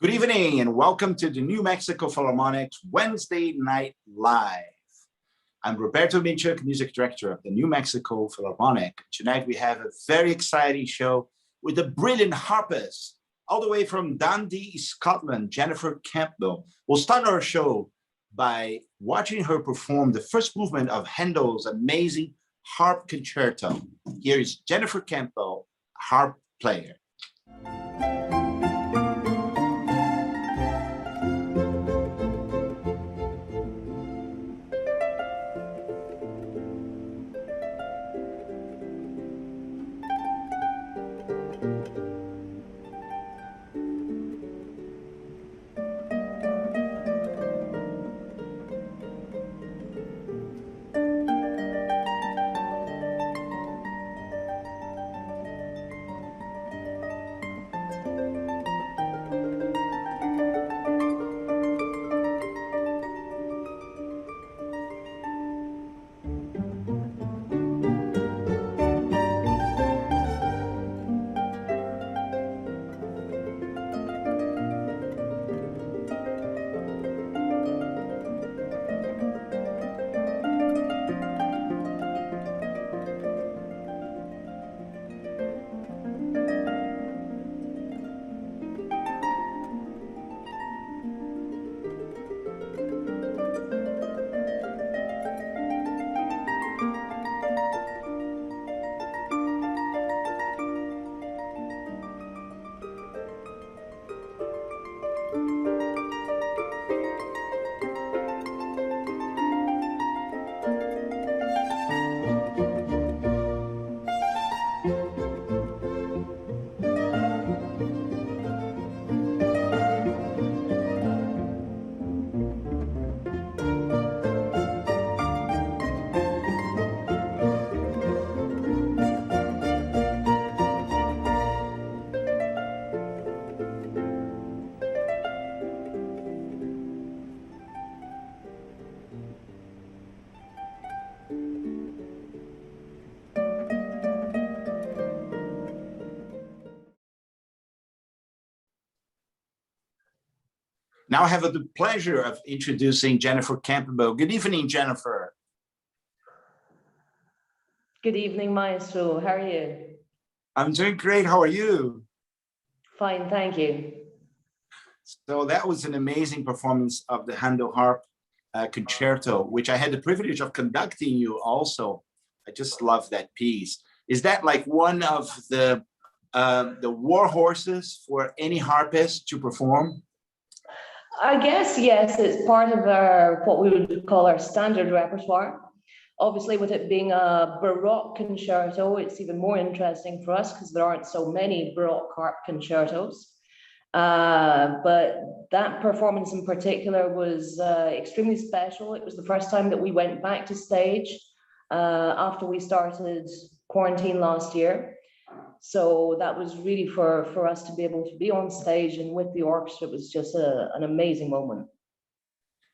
Good evening and welcome to the New Mexico Philharmonic's Wednesday Night Live. I'm Roberto Minczuk, Music Director of the New Mexico Philharmonic. Tonight we have a very exciting show with a brilliant harpist, all the way from Dundee, Scotland, Jennifer Campbell. We'll start our show by watching her perform the first movement of Handel's amazing harp concerto. Here is Jennifer Campbell, harp player. Now I have the pleasure of introducing Jennifer Campbell. Good evening, Jennifer. Good evening, Maestro. How are you? I'm doing great. How are you? Fine, thank you. So that was an amazing performance of the Handel Harp Concerto, which I had the privilege of conducting you also. I just love that piece. Is that like one of the war horses for any harpist to perform? I guess, yes, it's part of our, what we would call our standard repertoire. Obviously, with it being a Baroque concerto, it's even more interesting for us because there aren't so many Baroque harp concertos. But that performance in particular was extremely special. It was the first time that we went back to stage after we started quarantine last year. So that was really for us to be able to be on stage and with the orchestra. It was just an amazing moment.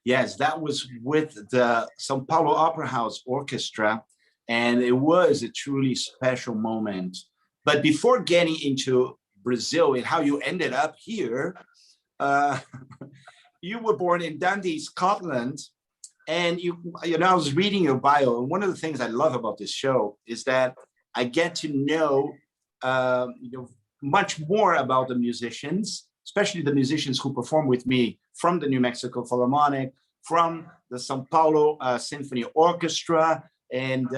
Yes, that was with the São Paulo Opera House Orchestra, and it was a truly special moment. But before getting into Brazil and how you ended up here, you were born in Dundee, Scotland, and you know, I was reading your bio, and one of the things I love about this show is that I get to know much more about the musicians, especially the musicians who perform with me from the New Mexico Philharmonic, from the São Paulo Symphony Orchestra, and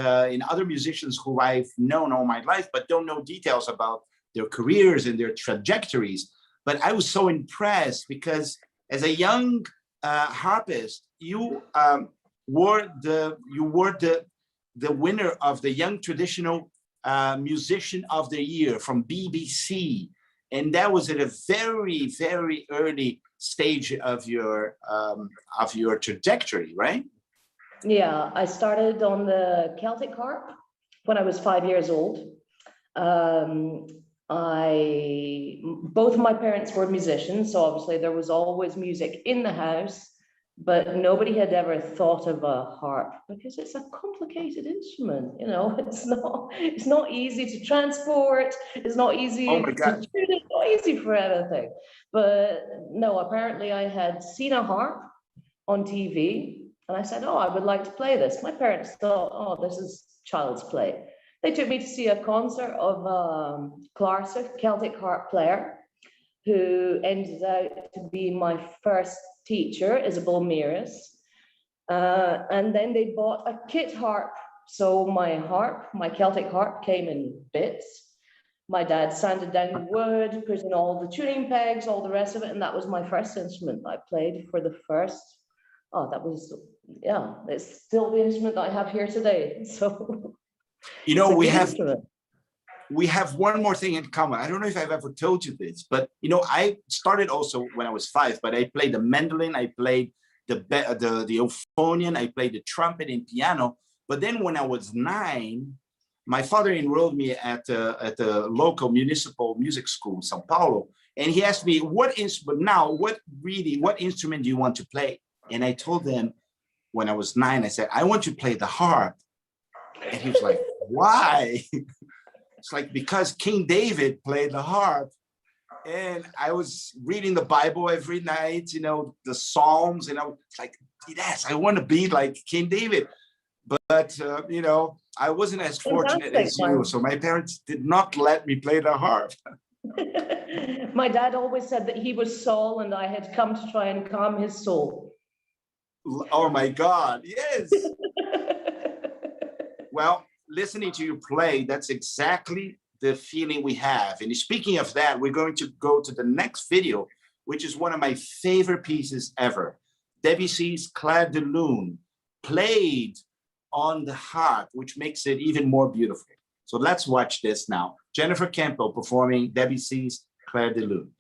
other musicians who I've known all my life, but don't know details about their careers and their trajectories. But I was so impressed because as a young harpist, you were the winner of the Young Traditional Musician of the Year from BBC, and that was at a very, very early stage of your trajectory, right? Yeah, I started on the Celtic harp when I was 5 years old. Both of my parents were musicians, so obviously there was always music in the house. but nobody had ever thought of a harp because it's a complicated instrument. You know, it's not easy to transport. It's not easy Oh my God. to tune. not easy for anything. But no, apparently I had seen a harp on TV and I said, oh, I would like to play this. My parents thought, oh, this is child's play. They took me to see a concert of Clarsa, Celtic harp player, who ended out to be my first teacher, Isabel Meares. And then they bought a kit harp. So my Celtic harp came in bits. My dad sanded down the wood, put in all the tuning pegs, all the rest of it. And that was my first instrument I played for the first. Oh, that was, yeah, it's still the instrument that I have here today. So, you know, we have one more thing in common. I don't know if I've ever told you this, but you know, I started also when I was 5, but I played the mandolin, I played the euphonium, I played the trumpet and piano. But then when I was 9, my father enrolled me at the local municipal music school in Sao Paulo. And he asked me, what instrument do you want to play? And I told him when I was 9, I said, I want to play the harp. And he was like, why? It's like, because King David played the harp. And I was reading the Bible every night, you know, the Psalms, and I was like, yes, I want to be like King David. But, you know, I wasn't as fortunate as you. So my parents did not let me play the harp. My dad always said that he was Saul and I had come to try and calm his soul. Oh, my God. Yes. Well, listening to you play, that's exactly the feeling we have. And speaking of that, we're going to go to the next video, which is one of my favorite pieces ever. Debussy's Clair de Lune, played on the harp, which makes it even more beautiful. So let's watch this now. Jennifer Campbell performing Debussy's Clair de Lune.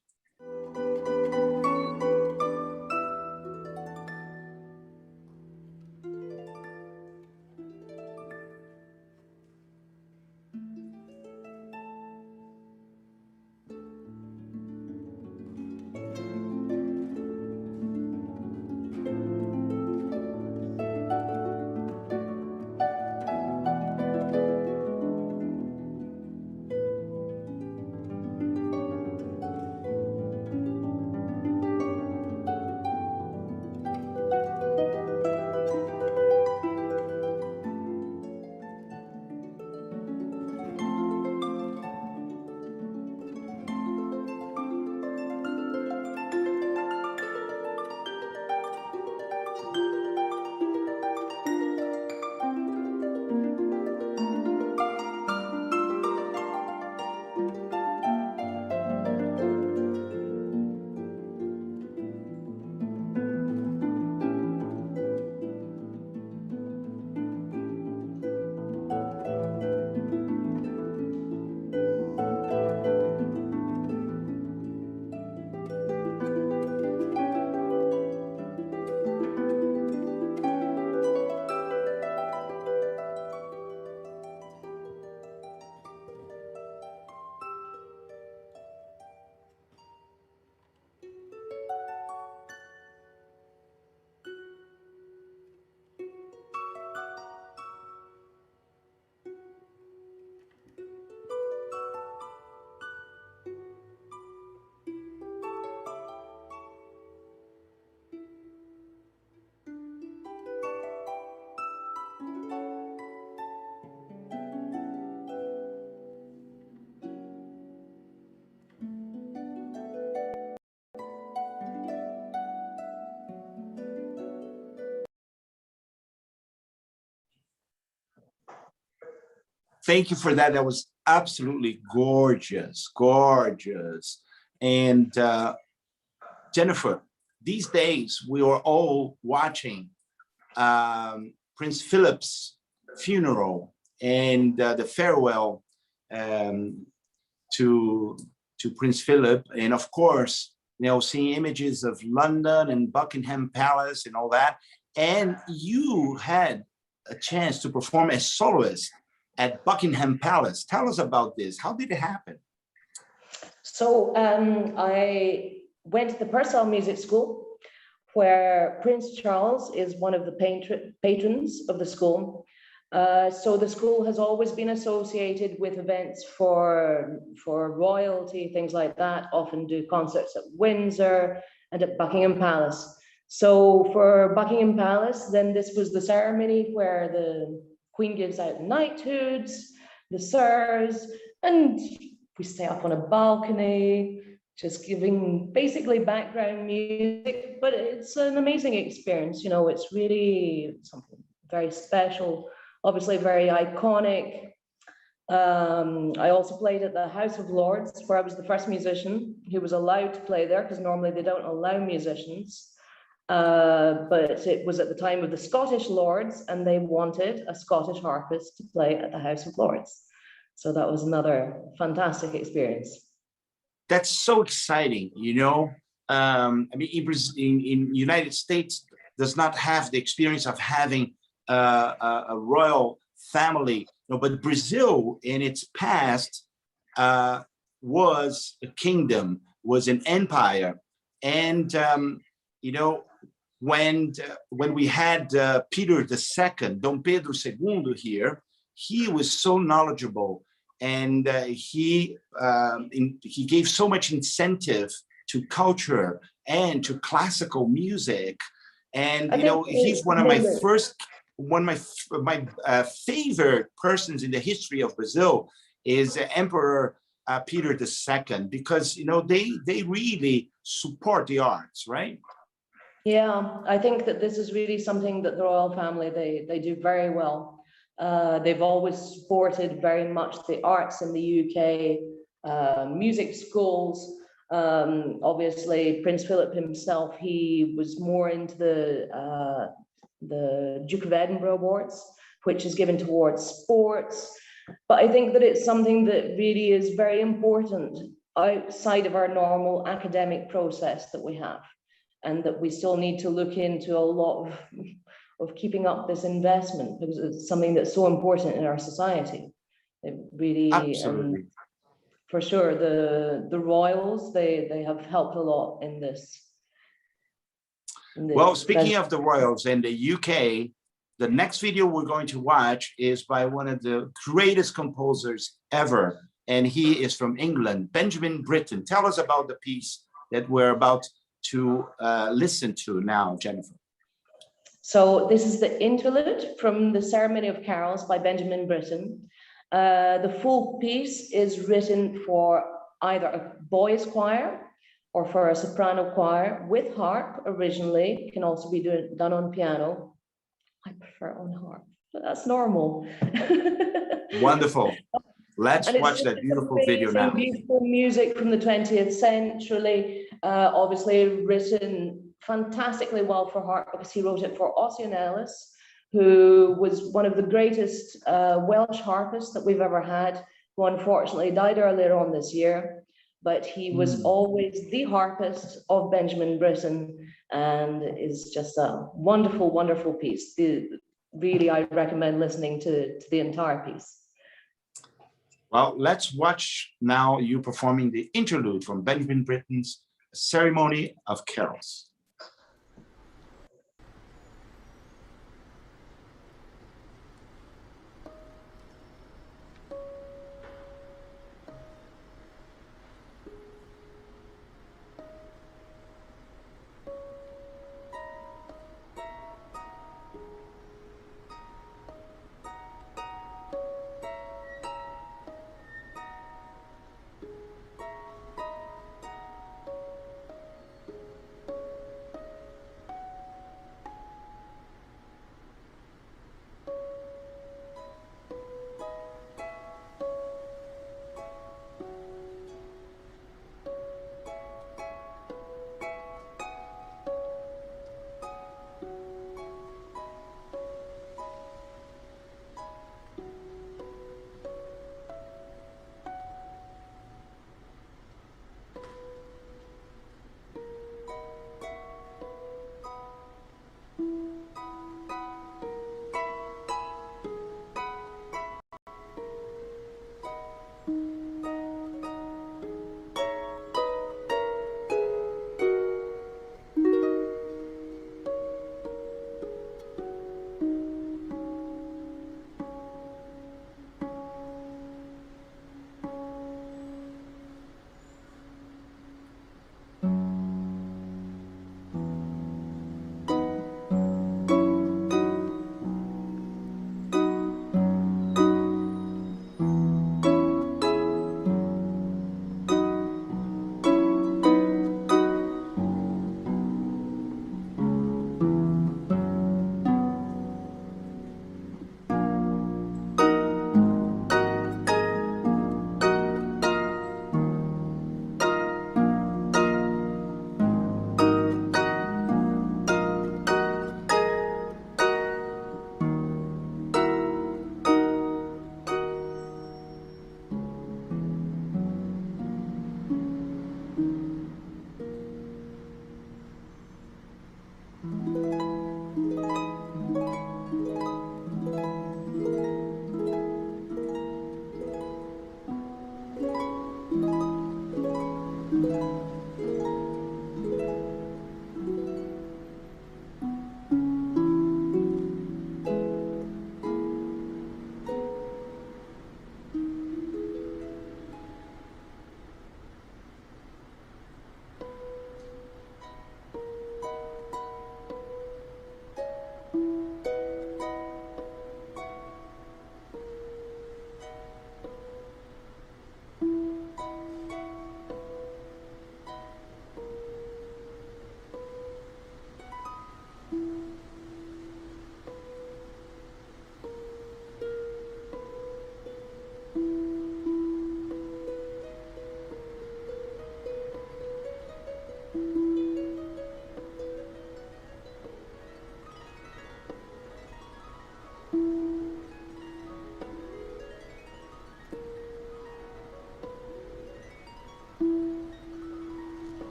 Thank you for that. That was absolutely gorgeous, gorgeous. And Jennifer, these days we are all watching Prince Philip's funeral and the farewell to Prince Philip. And of course, you know, seeing images of London and Buckingham Palace and all that. And you had a chance to perform as soloist at Buckingham Palace. Tell us about this. How did it happen? So I went to the Purcell Music School, where Prince Charles is one of the patrons of the school. So the school has always been associated with events for royalty, things like that, often do concerts at Windsor and at Buckingham Palace. So for Buckingham Palace, then this was the ceremony where the Queen gives out knighthoods, the sirs, and we stay up on a balcony, just giving basically background music, but it's an amazing experience. You know, it's really something very special, obviously very iconic. I also played at the House of Lords, where I was the first musician who was allowed to play there, because normally they don't allow musicians. But it was at the time of the Scottish Lords, and they wanted a Scottish harpist to play at the House of Lords. So that was another fantastic experience. That's so exciting, you know. I mean, in United States does not have the experience of having a royal family, you know, but Brazil in its past was a kingdom, was an empire, and you know, when we had Peter II, Dom Pedro II here, he was so knowledgeable, and he gave so much incentive to culture and to classical music, and you know, he's one of my favorite persons in the history of Brazil is Emperor Peter II, because you know they really support the arts, right? Yeah, I think that this is really something that the royal family, they do very well. They've always supported very much the arts in the UK, music schools. Obviously, Prince Philip himself, he was more into the Duke of Edinburgh Awards, which is given towards sports. But I think that it's something that really is very important outside of our normal academic process that we have, and that we still need to look into a lot of keeping up this investment, because it's something that's so important in our society. It really, Absolutely. for sure, the royals, they have helped a lot in this. Well, speaking of the royals in the UK, the next video we're going to watch is by one of the greatest composers ever, and he is from England, Benjamin Britten. Tell us about the piece that we're about to listen to now, Jennifer. So this is the interlude from the Ceremony of Carols by Benjamin Britten. The full piece is written for either a boys' choir or for a soprano choir with harp originally. It can also be done on piano. I prefer on harp, but that's normal. Wonderful. Let's watch that beautiful video now. Beautiful music from the 20th century, obviously written fantastically well for harp, because he wrote it for Ossian Ellis, who was one of the greatest Welsh harpists that we've ever had, who unfortunately died earlier on this year. But he was always the harpist of Benjamin Britten, and is just a wonderful, wonderful piece. Really, I recommend listening to the entire piece. Well, let's watch now you performing the interlude from Benjamin Britten's Ceremony of Carols.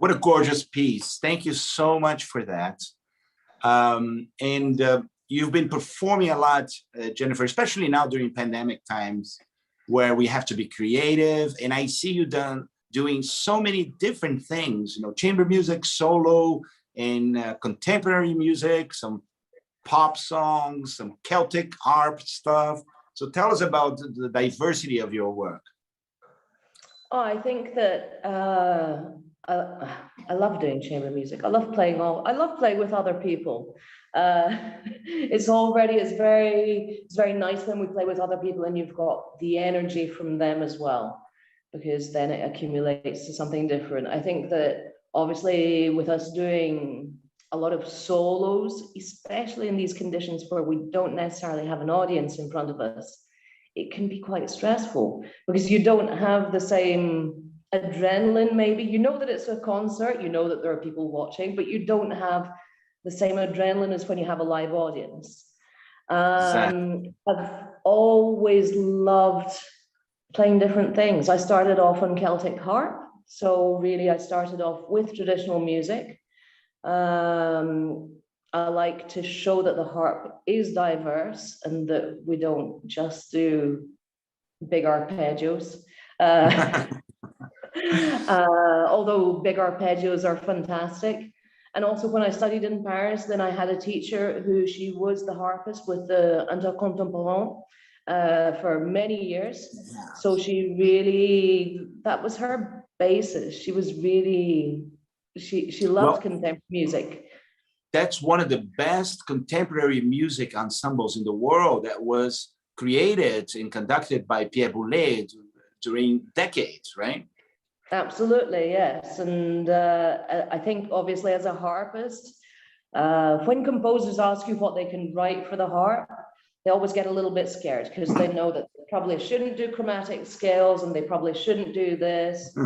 What a gorgeous piece. Thank you so much for that. You've been performing a lot, Jennifer, especially now during pandemic times where we have to be creative. And I see you doing so many different things, chamber music, solo, and contemporary music, some pop songs, some Celtic harp stuff. So tell us about the diversity of your work. Oh, I think that I love doing chamber music. I love playing with other people. It's very nice when we play with other people and you've got the energy from them as well, because then it accumulates to something different. I think that obviously with us doing a lot of solos, especially in these conditions where we don't necessarily have an audience in front of us, it can be quite stressful because you don't have the same adrenaline. Maybe you know that it's a concert, you know that there are people watching, but you don't have the same adrenaline as when you have a live audience. Exactly. I've always loved playing different things. I started off on Celtic harp, so really I started off with traditional music. I like to show that the harp is diverse and that we don't just do big arpeggios. Although big arpeggios are fantastic. And also when I studied in Paris, then I had a teacher she was the harpist with the Intercontemporain for many years. So that was her basis. She was really, she loved contemporary music. That's one of the best contemporary music ensembles in the world that was created and conducted by Pierre Boulez during decades, right? Absolutely, yes. And I think obviously as a harpist, when composers ask you what they can write for the harp, they always get a little bit scared because they know that they probably shouldn't do chromatic scales and they probably shouldn't do this.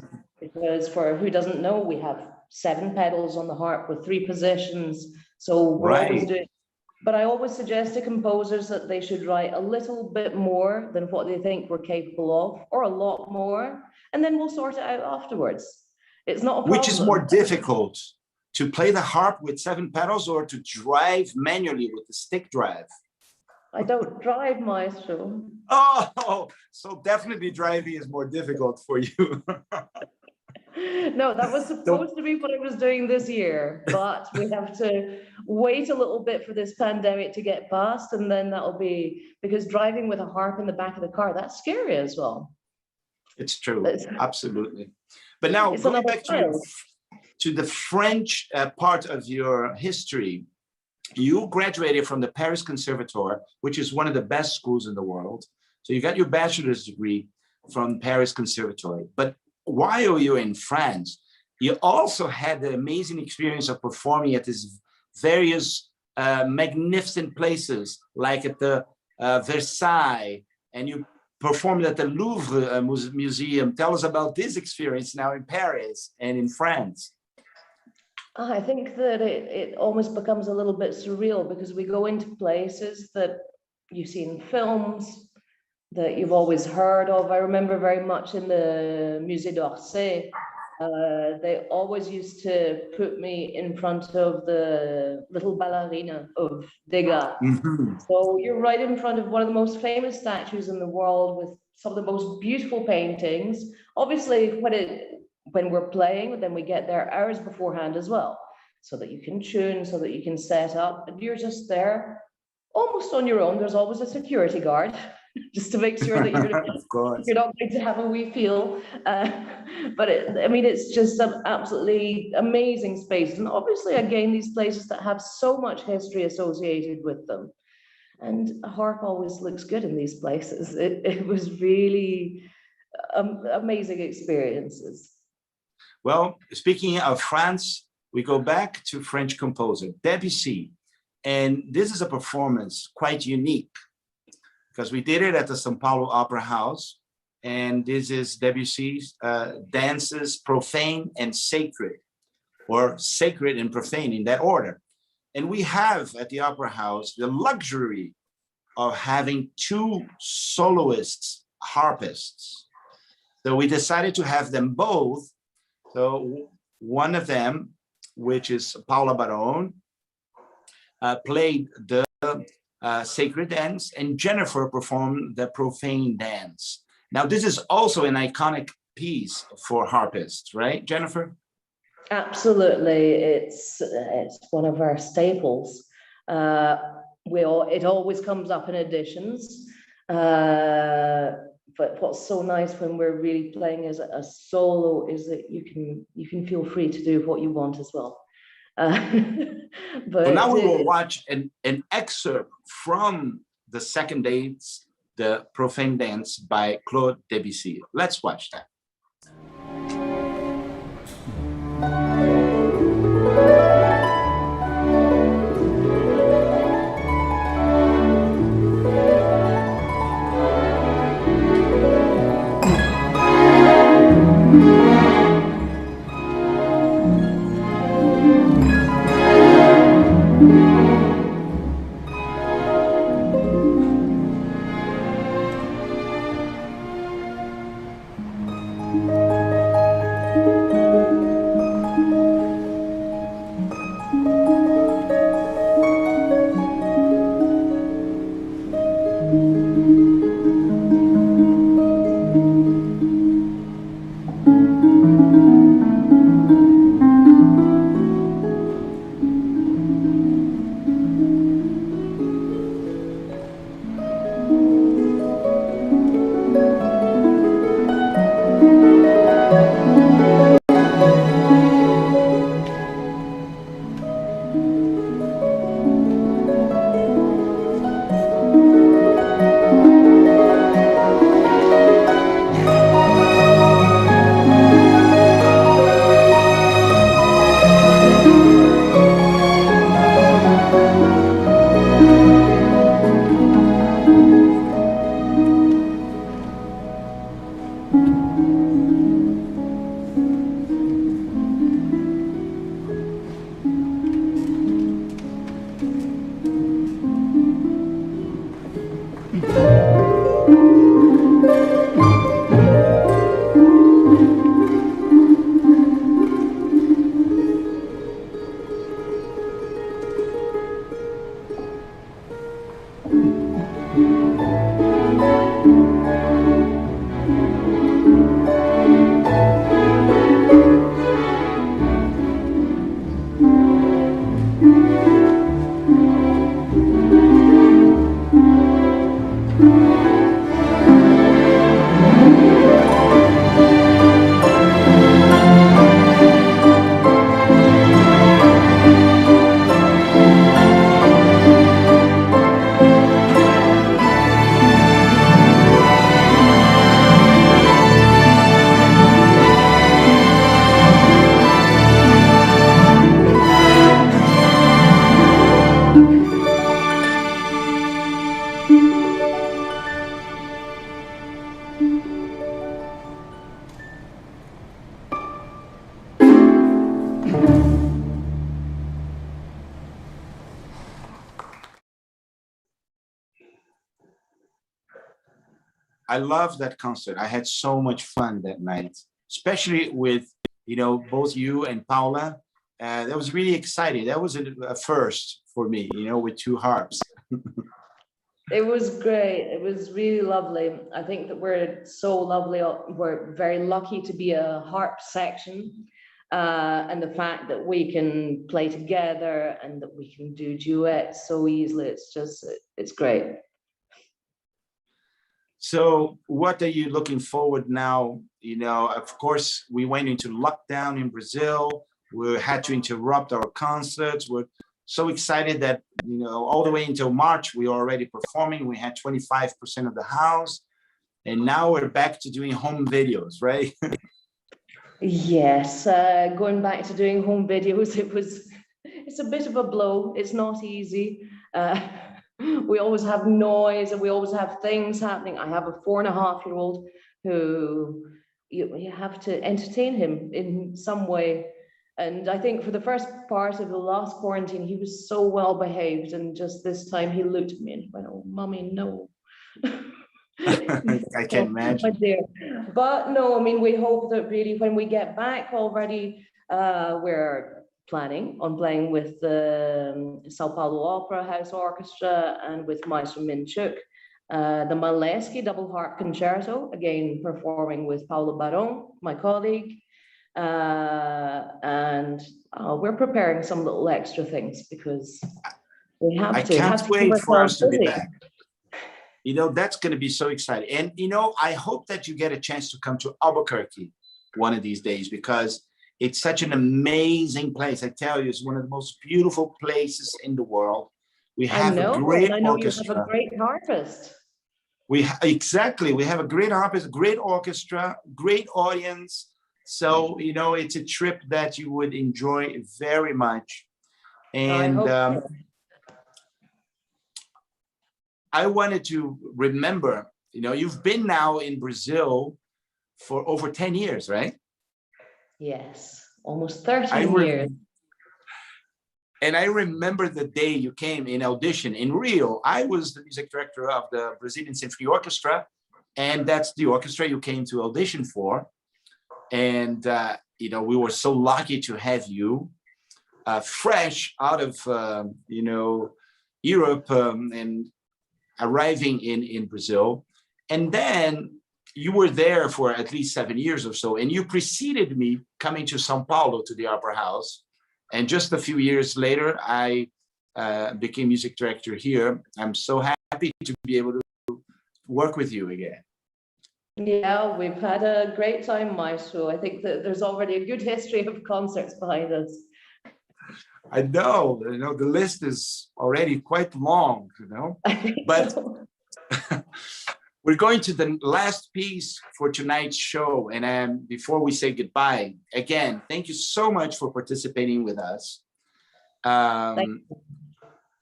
Because for who doesn't know, we have 7 pedals on the harp with 3 positions. So we're always doing, but I always suggest to composers that they should write a little bit more than what they think we're capable of, or a lot more, and then we'll sort it out afterwards. It's not a problem. Which is more difficult, to play the harp with 7 pedals or to drive manually with the stick drive? I don't drive, maestro. Oh, so definitely driving is more difficult for you. No, that was supposed to be what I was doing this year, but we have to wait a little bit for this pandemic to get past, and then that'll be, because driving with a harp in the back of the car, that's scary as well. It's true, absolutely. But now going back to the French part of your history, you graduated from the Paris Conservatoire, which is one of the best schools in the world. So you got your bachelor's degree from Paris Conservatory. But while you're in France, you also had the amazing experience of performing at these various magnificent places, like at the Versailles, and you performed at the Louvre Museum. Tell us about this experience now in Paris and in France. I think that it almost becomes a little bit surreal because we go into places that you see in films, that you've always heard of. I remember very much in the Musée d'Orsay, they always used to put me in front of the little ballerina of Degas. Mm-hmm. So you're right in front of one of the most famous statues in the world with some of the most beautiful paintings. Obviously, when we're playing, then we get there hours beforehand as well, so that you can tune, so that you can set up, and you're just there almost on your own. There's always a security guard just to make sure that you're not going to have a wee feel. But it's just an absolutely amazing space. And obviously, again, these places that have so much history associated with them. And a harp always looks good in these places. It was really amazing experiences. Well, speaking of France, we go back to French composer Debussy. And this is a performance quite unique because we did it at the São Paulo Opera House. And this is Debussy's Dances Profane and Sacred, or Sacred and Profane in that order. And we have at the Opera House the luxury of having 2 soloists, harpists. So we decided to have them both. So one of them, which is Paula Barone, played the sacred dance, and Jennifer performed the profane dance. Now, this is also an iconic piece for harpists, right, Jennifer? Absolutely, it's one of our staples. It always comes up in editions, but what's so nice when we're really playing as a solo is that you can feel free to do what you want as well. So now we will watch an excerpt from the second dance, the profane dance by Claude Debussy. Let's watch that. I love that concert. I had so much fun that night, especially with, both you and Paula. That was really exciting. That was a first for me, with two harps. It was great. It was really lovely. I think that we're so lovely. We're very lucky to be a harp section. And the fact that we can play together and that we can do duets so easily, it's great. So what are you looking forward now? Of course, we went into lockdown in Brazil. We had to interrupt our concerts. We're so excited that, all the way until March, we were already performing. We had 25% of the house. And now we're back to doing home videos, right? Yes, going back to doing home videos, it's a bit of a blow. It's not easy. We always have noise and we always have things happening. I have a 4.5-year-old who you have to entertain him in some way. And I think for the first part of the last quarantine, he was so well behaved. And just this time he looked at me and he went, "Oh, mommy, no." I can imagine. But no, I mean, we hope that really when we get back already We're planning on playing with the Sao Paulo Opera House Orchestra and with Maestro Minczuk. The Maleski Double Harp Concerto, again performing with Paulo Barón, my colleague. And we're preparing some little extra things because we have to. I can't wait for us to be busy. back. You know, that's going to be so exciting. And, you know, I hope that you get a chance to come to Albuquerque one of these days, because it's such an amazing place. I tell you, it's one of the most beautiful places in the world. We have a great orchestra. You have a great harpist. Exactly. We have a great harpist, great orchestra, great audience. So, you know, it's a trip that you would enjoy very much. And I wanted to remember, you know, you've been now in Brazil for over 10 years, right? Yes, almost 13 years. And I remember the day you came in audition in Rio. I was the music director of the Brazilian Symphony Orchestra, and that's the orchestra you came to audition for. And, you know, we were so lucky to have you fresh out of, you know, Europe and arriving in Brazil. And then you were there for at least 7 years or so, and you preceded me coming to Sao Paulo to the Opera House. And just a few years later, I became music director here. I'm so happy to be able to work with you again. Yeah, we've had a great time, Maestro. I think that there's already a good history of concerts behind us. I know, you know, the list is already quite long, you know, but we're going to the last piece for tonight's show. And before we say goodbye, again, thank you so much for participating with us.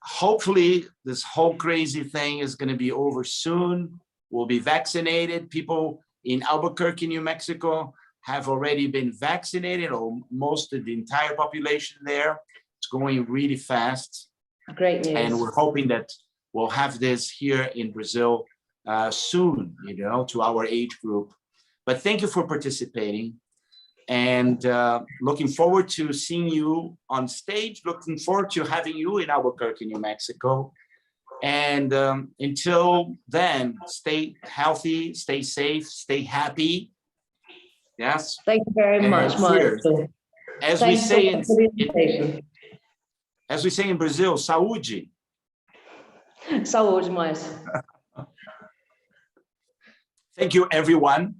Hopefully this whole crazy thing is going to be over soon. We'll be vaccinated. People in Albuquerque, New Mexico have already been vaccinated, or most of the entire population there. It's going really fast. Great news. And we're hoping that we'll have this here in Brazil soon, you know, to our age group. But thank you for participating, and looking forward to seeing you on stage, looking forward to having you in Albuquerque, New Mexico. And until then, stay healthy, stay safe, stay happy. Yes. Thank you very much, Maestro. As we say in Brazil, saúde. Saúde, Maestro. Thank you, everyone.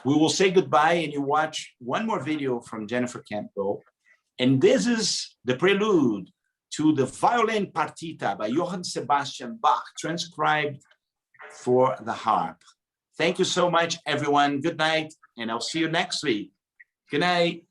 We will say goodbye, and you watch one more video from Jennifer Campbell. And this is the prelude to the Violin Partita by Johann Sebastian Bach, transcribed for the harp. Thank you so much, everyone. Good night, and I'll see you next week. Good night.